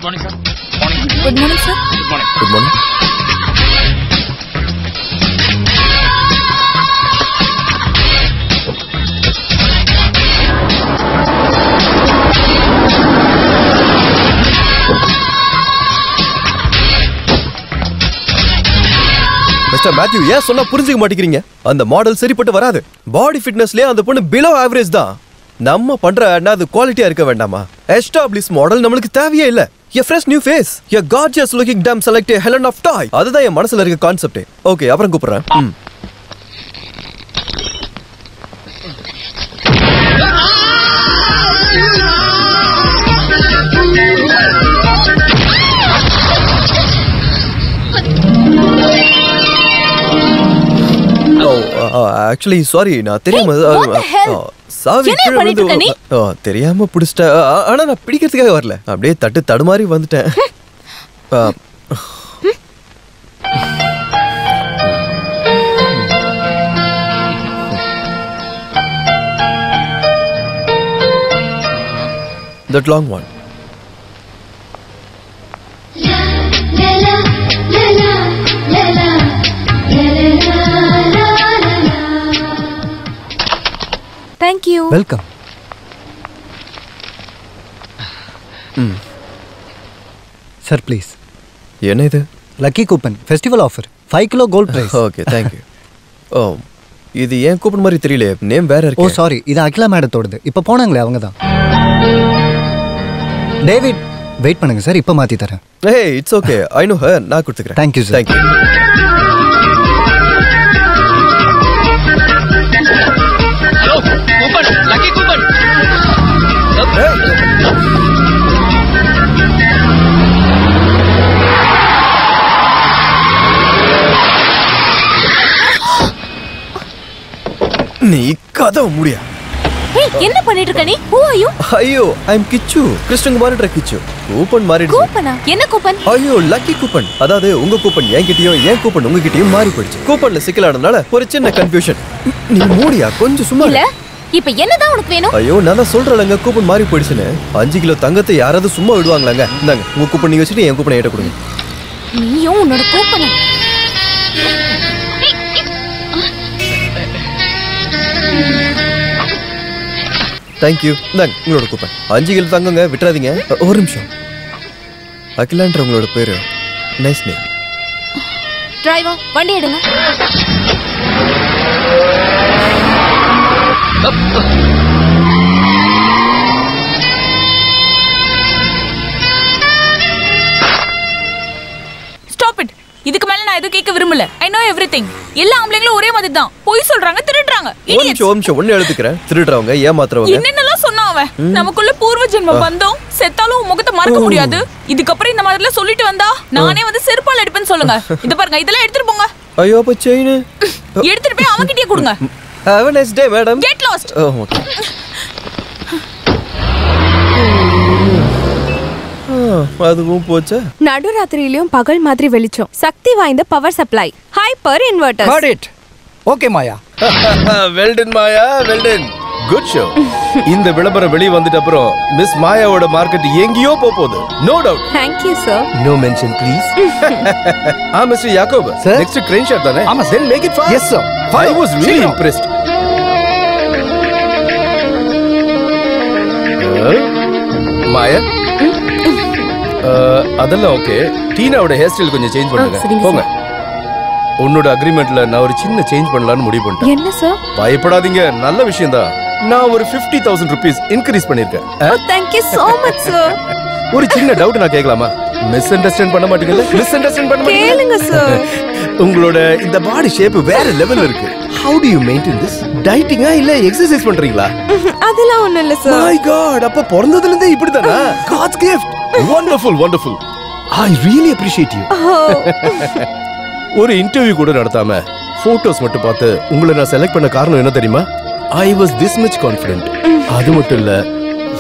Good morning sir. Morning. Good morning sir. Good morning. Good morning. Mister Matthew, ஏன் சொன்னா புரிஞ்சுக்க மாட்டேங்கிறீங்க? அந்த மாடல் சரிப்பட்டு வராது. பாடி ஃபிட்னஸ்லயே அந்த பொண்ணு பிலோ ஆவரேஜ் தான். நம்ம பண்ற அது குவாலிட்டியா இருக்க வேண்டாமா? எஸ்டாப்ளிஷ் மாடல் நம்மளுக்கு தேவையே இல்ல. A fresh new face, a gorgeous looking damn select a Helen of Troy. அதுதான் என் மனசுல இருக்க கான்செப்ட். ஓகே, அப்புறம் கூப்பிடுறேன். ஆக்சுவலி சாரி, நான் தெரியாம தெரியாம பிடிச்சிட்டேன். ஆனா நான் பிடிக்கிறதுக்காக வரல, அப்படியே தடுமாறி வந்துட்டேன். That long one. Thank you. Welcome. Sir, please. என்ன இது? Lucky coupon, festival offer. 5 kilo gold prize. Okay, thank you. Oh, இது ஏன் கூப்பன் மாதிரி தெரியல. நேம் வேற இருக்கு. Oh, sorry. இது அகிலா மேடத்தோடது. இப்ப போனாங்களே அவங்க தான். டேவிட், வெயிட் பண்ணுங்க சார், இப்ப மாத்தி தரேன். Hey, it's okay. I know her. நான் கொடுத்துக்கிறேன். Thank you, sir. Thank you. Hello, coupon, lucky coupon. நீ கதவு முடியா? Hey, என்ன பண்ணிட்டு இருக்க நீ? Who are you? ஐயோ, I am Kichu. கிருஷ்ணகுமார்ன்ற Kichu. Coupon மாறிடுச்சு. கூப்பனா? என்ன கூப்பன்? ஐயோ, லக்கி கூப்பன். அதாவது உங்க கூப்பன் என்கிட்டயும் என் கூப்பன் உங்ககிட்டயும் மாறி போயிடுச்சு. கூப்பன்ல சிக்கலானதுனால ஒரு சின்ன கன்ஃபியூஷன். நீ மூடியா? கொஞ்சம் சும்மா இல்ல. இப்போ என்னதான் உனக்கு வேணும்? ஐயோ, நான் தான் சொல்றேன்ங்க, கூப்பன் மாறி போயிடுச்சுன்னு. 5 கிலோ தங்கத்தை யாராவது சும்மா விடுவாங்களாங்க? இந்தாங்க, உங்க கூப்பன் நீங்க வச்சுட்டு என் கூப்பனை ஏட்ட கொடுங்க. நீயும் உன்னோட கூப்பன். தேங்க்யூ. இந்தாங்க உங்களோட கூப்பன். 5 கிலோ தங்கங்க, விட்டுறாதீங்க. ஒரு நிமிஷம். அகிலான்ற உங்களோட பேரு. Nice name. டிரைவர், வண்டி எடுங்க. Stop it. இதுக்கு மேல நான் எதுவும் கேட்க விரும்பல. I know everything. எல்லா ஆம்பளைங்களும் ஒரே மாதிரி தான். பொய் சொல்றாங்க, திருடுறாங்க. ஒன்னு எழுதுக்கிறேன். திருடுறவங்க, ஏமாத்துறவங்க. என்னென்னலாம் சொன்னா அவன்? நமக்குள்ள பூர்வ ஜென்ம பந்தம், செத்தாலும் உன் முகத்தை மறக்க முடியாது. இதுக்கப்புறம் இந்த மாதிரிலாம் சொல்லிட்டு வந்தா நானே வந்து செருப்பால எடுப்பேன்னு சொல்லுங்க. இத பாருங்க, இதெல்லாம் எடுத்துட்டு போங்க. ஐயோ, அப்ப செயின் எடுத்துட்டு போய் அவன்கிட்டயே கொடுங்க. Have a nice day, madam. Get lost. Oh, okay. அதுவும் போச்சா? நடுராத்திரியிலயும் பகல் மாதிரி வெளிச்சம், சக்தி வாய்ந்த power supply, hyper inverter. Got it. Okay, Maya. Well done, Maya. Well done. Good show. இந்த விளம்பரம் வெளிய வந்துட்ட அப்புறம் மிஸ் மாயாவோட மார்க்கெட் எங்கேயோ போகுது. No doubt. Thank you, sir. No mention, please. Mr. Jacob. Sir? Next crane shot தானே? ஆமா, Then make it fast. Yes, sir. I was really impressed. மாயா, அதெல்லாம் ஓகே. டீனாவோட ஹேர் ஸ்டைல் கொஞ்சம் சேஞ்ச் பண்ணுங்க. போங்க. உன்னோட அக்ரிமெண்ட்ல நான் ஒரு சின்ன சேஞ்ச் பண்ணலாம்னு முடிவு பண்ணிட்டேன். என்ன சார்? பயப்படாதீங்க, நல்ல விஷயம் தான். நான் ஒரு 50,000 rupees இன்க்ரீஸ் பண்ணிருக்கேன். Thank you so much, sir. ஒரு சின்ன டவுட் நான் கேட்கலாமா? மிஸ் அண்டர்ஸ்டாண்ட் பண்ண மாட்டீங்கல்ல? மிஸ் அண்டர்ஸ்டாண்ட் பண்ண மாட்டீங்க? கேளுங்க சார். உங்களோட இந்த பாடி ஷேப் வேற லெவல்ல இருக்கு. How do you maintain this? டயட்டிங்கா இல்ல எக்ஸர்சைஸ் பண்றீங்களா? அதெல்லாம் ஒண்ணும் இல்ல சார். My god, அப்ப பிறந்ததுல இருந்தே இப்படிதானா? God's gift. Wonderful, wonderful. I really appreciate you. ஒரு இன்டர்வியூ கூட நடத்தாம போட்டோஸ் மட்டும் பார்த்து உங்களை நான் செலக்ட் பண்ண காரணம் என்ன தெரியுமா? I was this much confident. அது மட்டும் இல்ல,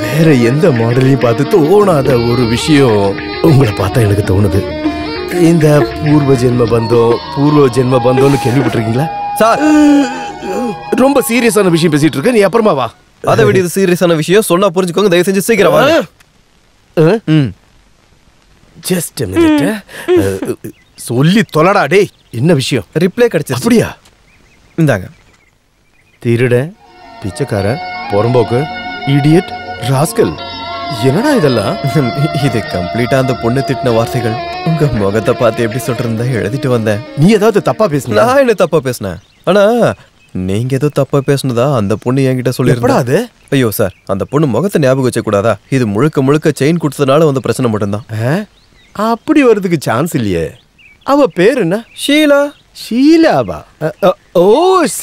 வேற எந்த மாடலையும் பார்த்து தோணாத ஒரு விஷயம் உங்களை பார்த்தா எனக்கு தோணுது. இந்த பூர்வ ஜென்ம பந்தம்னு கேள்விப்பட்டிருக்கீங்களா? சார், ரொம்ப சீரியஸான விஷயம் பேசிட்டு இருக்க, நீ அப்புறமா வா. அதை விட இது சீரியஸான விஷயம், சொன்னா புரிஞ்சுக்கோங்க. தயவு செஞ்சு சீக்கிரம் வாங்க. ஜஸ்ட் சொல்லி தொலைடா டேய். என்ன விஷயம்? ரிப்ளை கிடைச்சிருச்சு. அப்படியா? இந்தாங்க. திருட, பிச்சைக்காரன், பொறம்போக்கு, இடியட், ராஸ்கல், என்னடா இதெல்லாம்? இது கம்ப்ளீட்டா அந்த பொண்ணு திட்டின வார்த்தைகள். உங்க முகத்தை பார்த்து எப்படி சொல்றதா எழுதிட்டு வந்தேன். நீ ஏதாவது தப்பா பேசுன? நான் என்ன தப்பா பேசினேன்? ஆனா நீங்க ஏதோ தப்பா பேசுனதா அந்த பொண்ணு என்கிட்ட சொல்லிருப்பா. அது ஐயோ சார், அந்த பொண்ணு முகத்தை ஞாபகம் வச்ச கூடாதா? இது முழுக்க முழுக்க செயின் கொடுத்ததுனால வந்த பிரச்சனை மட்டும்தான். அப்படி வர்றதுக்கு சான்ஸ் இல்லையே. அவ பேர் என்ன? ஷீலா. ஷீலாவா? ஓ,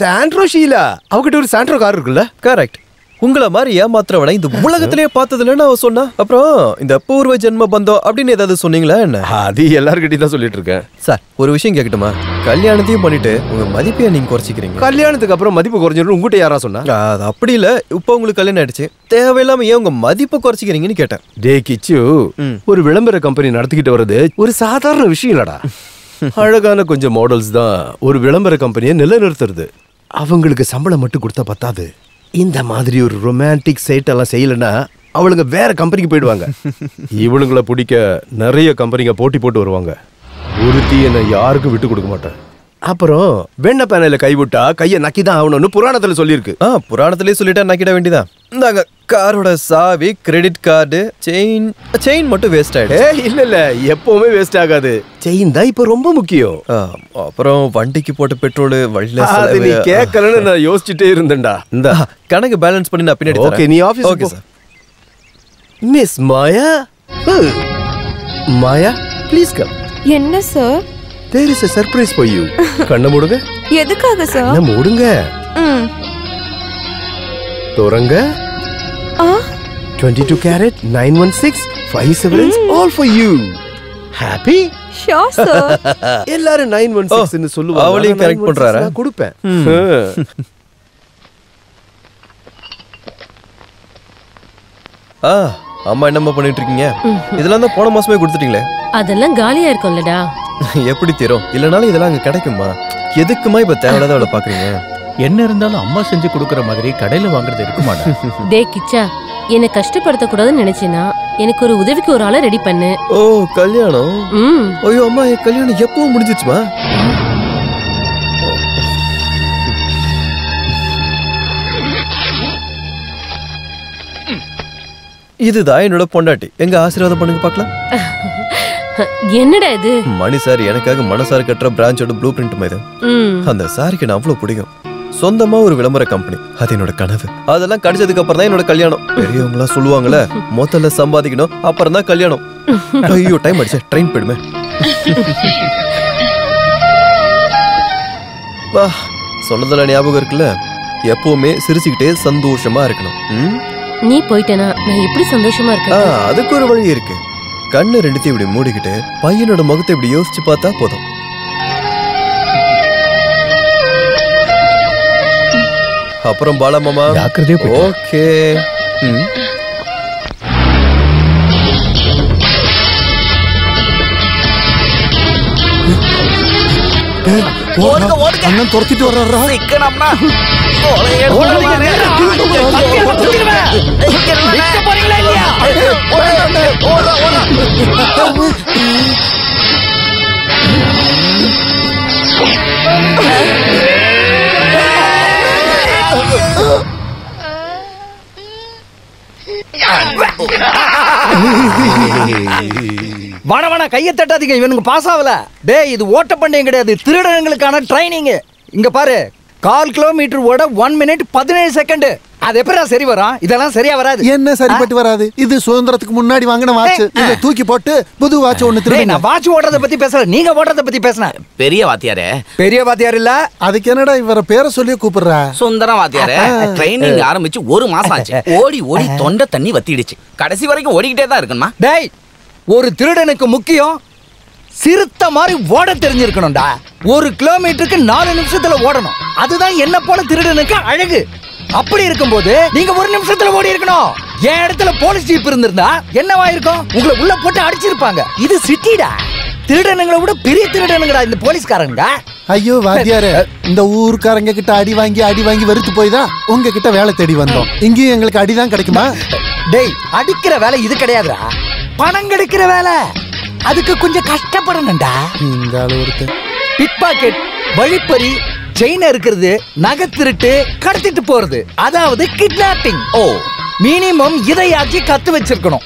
சாண்ட்ரோ ஷீலா. அவகிட்ட ஒரு சாண்ட்ரோ கார் இருக்குல்ல? கரெக்ட். உங்களை மாதிரி ஏமாத்துறவனை இந்த உலகத்திலேயே பார்த்ததுலன்னு அவ சொன்னா. அப்புறம் இந்த பூர்வ ஜென்ம பந்தம் அப்படின்னு ஏதாவது சொன்னீங்களா என்ன? அது எல்லார்கிட்டயும் தான் சொல்லிட்டு இருக்கேன். சார், ஒரு விஷயம் கேட்கட்டுமா? கல்யாணத்தையும் பண்ணிட்டு உங்க மதிப்பையா நீங்க குறைச்சிக்கிறீங்க. கல்யாணத்துக்கு அப்புறம் மதிப்பு குறைஞ்சிடும் உங்ககிட்ட யாரா சொன்னா? அது அப்படி இல்ல. இப்போ உங்களுக்கு கல்யாணம் ஆயிடுச்சு, தேவையில்லாம ஏன் உங்க மதிப்பை குறைச்சிக்கிறீங்கன்னு கேட்டேன். டே கிச்சு, ஒரு விளம்பர கம்பெனி நடத்திக்கிட்டு வர்றது ஒரு சாதாரண விஷயம் இல்லடா. அழகான கொஞ்சம் மாடல்ஸ் தான் ஒரு விளம்பர கம்பெனியை நிலைநிறுத்துறது. அவங்களுக்கு சம்பளம் மட்டும் கொடுத்தா பத்தாது. இந்த மாதிரி ஒரு ரொமான்டிக் சைட் எல்லாம் செய்யலன்னா அவளுங்க வேற கம்பெனிக்கு போயிடுவாங்க. இவளுங்களை பிடிக்க நிறைய கம்பெனிங்க போட்டி போட்டு வருவாங்க. ஒருத்தி என்ன யாருக்கும் விட்டு கொடுக்க மாட்டேன். அப்புறம் வெண்ண பேனையில கைவிட்டா கையை நக்கிதான் ஆகணும்னு புராணத்துல சொல்லியிருக்கு. புராணத்திலே சொல்லிட்டா நக்கிட வேண்டியதான். இந்தாங்க காரோட சாவி, கிரெடிட் கார்டு, செயின் மட்டும் வேஸ்ட் ஆயிடுச்சு. இல்ல இல்ல, எப்பவுமே வேஸ்ட் ஆகாது. செயின் தான் இப்ப ரொம்ப முக்கியம். அப்புறம் வண்டிக்கு போட்ட பெட்ரோல் வழியில நீ கேட்கலன்னு நான் யோசிச்சுட்டே இருந்தேன்டா. இந்த கணக்கு பேலன்ஸ் பண்ணி நான் பின்னாடி. ஓகே, நீ office. Okay sir. Miss Maya, Maya please come. என்ன sir? There is a surprise for you. கண்ணை மூடுங்க. எதுக்காக சார்? கண்ணை மூடுங்க. தோரங்க. 22 carat 916 5 severance all for you. Happy? Sure sir. எல்லாரும் 916 ன்னு சொல்லுவாங்க. அவளையும் கரெக்ட் பண்றாரா? நான் கொடுப்பேன். அம்மா என்னம்மா பண்ணிட்டு இருக்கீங்க? இதெல்லாம் தான் போன மாசமே கொடுத்துட்டீங்களே. அதெல்லாம் காலியா இருக்கும்லடா. எப்படி தீரும்? இல்லனாலும் இதெல்லாம் அங்க கிடைக்குமா? எதுக்குமா இப்ப தேவையில்லாத அவளை பாக்குறீங்க? என்ன இருந்தாலும் அம்மா செஞ்சு கொடுக்கற மாதிரி கடையில வாங்குறது இருக்குமாடா? டே கிச்சா, என்ன கஷ்டப்படுத்த கூடாதுன்னு நினைச்சேனா எனக்கு ஒரு உதவிக்கு ஒரு ஆளை ரெடி பண்ணு. ஓ, கல்யாணம்? ஐயோ அம்மா, என் கல்யாணம் எப்பவும் முடிஞ்சிச்சுமா? இதுதான் என்னோட பொண்டாட்டி. எங்க ஆசீர்வாதம் பண்ணுங்க பாக்கலாம். என்னடா இது? மணி சார் எனக்காக மனசார கட்டுற பிரான்ச்சோட ப்ளூ பிரிண்ட் மாதிரி. அந்த சாருக்கு நான் அவ்வளவு பிடிக்கும். சொந்தமா ஒரு விளம்பர கம்பெனி, அது என்னோட கனவு. அதெல்லாம் கிடைச்சதுக்கு அப்புறம் தான் என்னோட கல்யாணம். பெரியவங்களா சொல்லுவாங்கல்ல, முதல்ல சம்பாதிக்கணும் அப்புறம் தான் கல்யாணம். ஐயோ டைம் ஆயிடுச்சு, ட்ரெயின் போயிடுமே. வா, சொன்னதெல்லாம் ஞாபகம் இருக்குல்ல, எப்பவுமே சிரிச்சுக்கிட்டே சந்தோஷமா இருக்கணும். நீ போயிட்டனா நான் எப்படி சந்தோஷமா இருக்கேன்? அதுக்கு ஒரு வழி இருக்கு. கண்ணு ரெண்டுத்தையும் இப்படி மூடிக்கிட்டு பையனோட முகத்தை இப்படி யோசிச்சு பார்த்தா போதும். அப்புறம் பாலா மாமா ஜாக்கிரதையா போய். ஓகே. அண்ணன் துரத்திட்டு வர்றாரா? வன கையை தட்டாதீங்க, இவனுக்கு பாஸ் ஆகல. டேய், இது ஓட்ட பந்தயம் கிடையாது, திருடங்களுக்கான ட்ரைனிங். இங்க பாரு, 1/4 கிலோமீட்டர் ஓட 1 minute 17 செகண்ட். அது எப்படா சரி வரும்? இதெல்லாம் சரியா வராது. என்ன சரிப்பட்டு வராது? இது சுதந்திரத்துக்கு முன்னாடி வாங்கின வாட்ச். இத தூக்கி போட்டு புது வாட்ச் ஒன்னு திருடுங்க. நான் வாட்ச் ஓடுறத பத்தி பேசல, நீங்க ஓடுறத பத்தி பேசுன. பெரிய வாத்தியாரே. பெரிய வாத்தியார் இல்ல, அதுக்கு என்னடா இவர பேரை சொல்லி கூப்பிடுறா? சுந்தரம் வாத்தியாரே. ட்ரைனிங் ஆரம்பிச்சு 1 மாசம் ஆச்சு. ஓடி ஓடி தொண்டை தண்ணி வத்திடுச்சு. கடைசி வரைக்கும் ஓடிக்கிட்டே தான் இருக்கணுமா? டேய், ஒரு திருடனுக்கு முக்கியம் சிறுத்த மாதிரி ஓட தெரிஞ்சிருக்கணும்டா. 1 கிலோமீட்டருக்கு 4 நிமிஷத்துல ஓடணும். அதுதான் என்ன போல திருடனுக்கு அழகு. அப்படி இருக்கும்போது நீங்க 1 நிமிஷத்துல ஓடி இருக்கணும். என் இடத்துல போலீஸ் ஜீப் இருந்திருந்தா என்னவா இருக்கும்? உங்களை உள்ள போட்டு அடிச்சிருப்பாங்க. இது சிட்டிடா. திருடனுங்களை விட பெரிய திருடனுங்கடா இந்த போலீஸ்காரங்க. ஐயோ வாத்தியாரே, இந்த ஊருக்காரங்க கிட்ட அடி வாங்கி வெறுத்து போய் தான் உங்ககிட்ட வேலை தேடி வந்தோம். இங்கேயும் எங்களுக்கு அடிதான் கிடைக்குமா? டேய், அடிக்கிற வேலை இது கிடையாதுடா, பணம் கிடைக்கிற வேலை. அதுக்கு கொஞ்சம் கஷ்டப்படணும்டா. இந்த ஆளு ஒருத்தன் பிக் பாக்கெட், வழிப்பறி, செயின் இருக்கிறது, நகை திருட்டு, கடத்திட்டு போறது, அதாவது கிட்னாப்பிங். ஓ மினிமம் இதையாச்சும் கத்து வச்சிருக்கணும்.